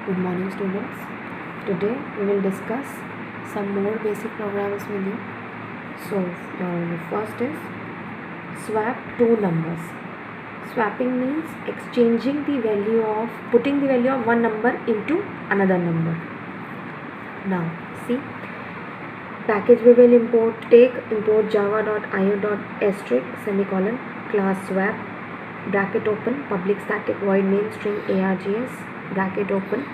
Good morning, students. Today we will discuss some more basic programs with you. So, the first is swap two numbers. Swapping means putting the value of one number into another number. Now, see, package we will import java.io.asterisk semicolon class swap bracket open public static void main string args bracket open.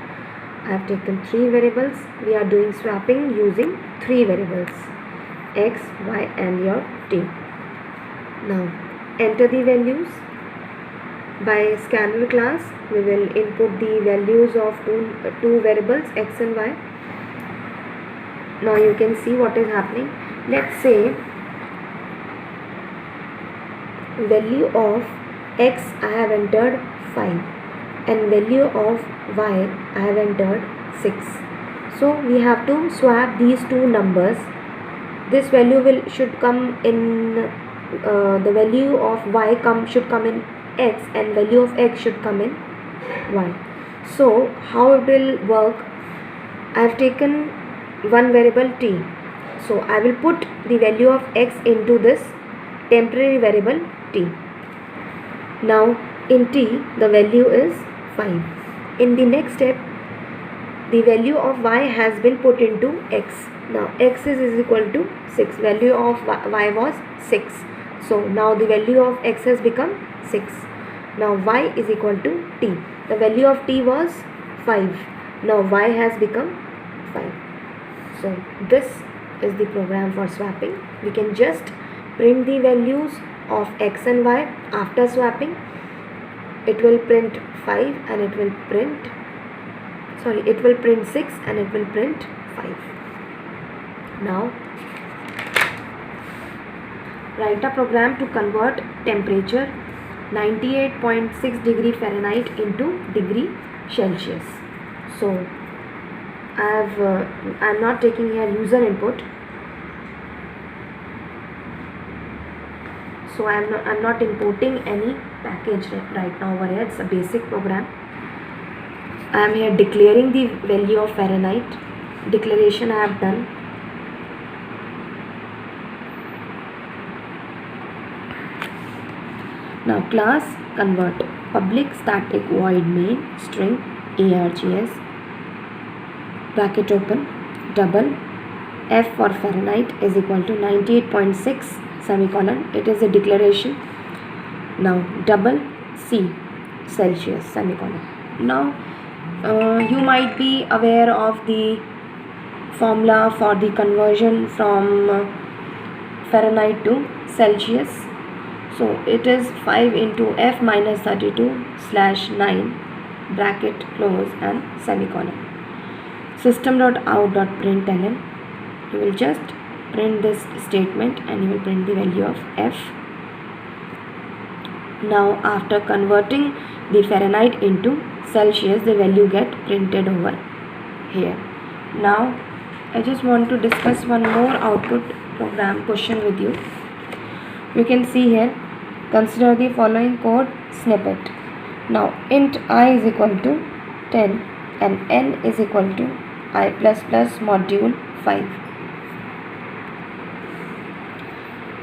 I have taken three variables. We are doing swapping using three variables x, y and your t. Now enter the values. By scanner class we will input the values of two variables x and y. Now you can see what is happening. Let's say value of x I have entered 5 and value of y I have entered 6. So we have to swap these two numbers. This value should come in the value of y should come in x and value of x should come in y. So how it will work? I have taken one variable t. So I will put the value of x into this temporary variable t. Now in t the value is 5. In the next step the value of y has been put into x. Now x is equal to 6. Value of y was 6. So now the value of x has become 6. Now y is equal to t. The value of t was 5. Now y has become 5. So this is the program for swapping. We can just print the values of x and y after swapping. It will print 5 and it will print 6 and it will print 5. Now write a program to convert temperature 98.6 degree Fahrenheit into degree Celsius. So I'm not taking here user input. So I'm not importing any package right now over here. It's a basic program. I am here declaring the value of Fahrenheit. Declaration I have done. Now class convert public static void main string args bracket open double f for Fahrenheit is equal to 98.6 semicolon. It is a declaration. Now double C Celsius semicolon. Now you might be aware of the formula for the conversion from Fahrenheit to Celsius. So it is 5 into f minus 32/9 bracket close and semicolon. System.out.println. You will just print this statement and you will print the value of f. Now after converting the Fahrenheit into Celsius, the value get printed over here. Now I just want to discuss one more output program question with you. You can see here, consider the following code snippet. Now int I is equal to 10 and n is equal to I++ module 5.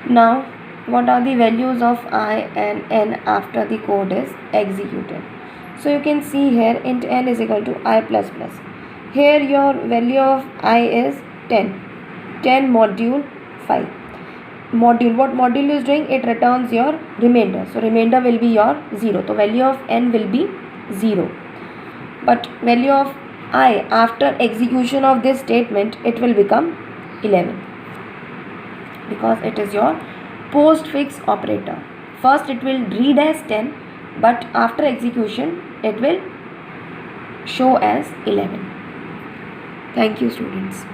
Now what are the values of I and n after the code is executed? So you can see here int n is equal to I++. Here your value of I is 10 module 5. Module, what module is doing? It returns your remainder. So remainder will be your 0. So value of n will be 0. But value of I after execution of this statement, it will become 11. Because it is your postfix operator. First it will read as 10, but after execution it will show as 11. Thank you, students.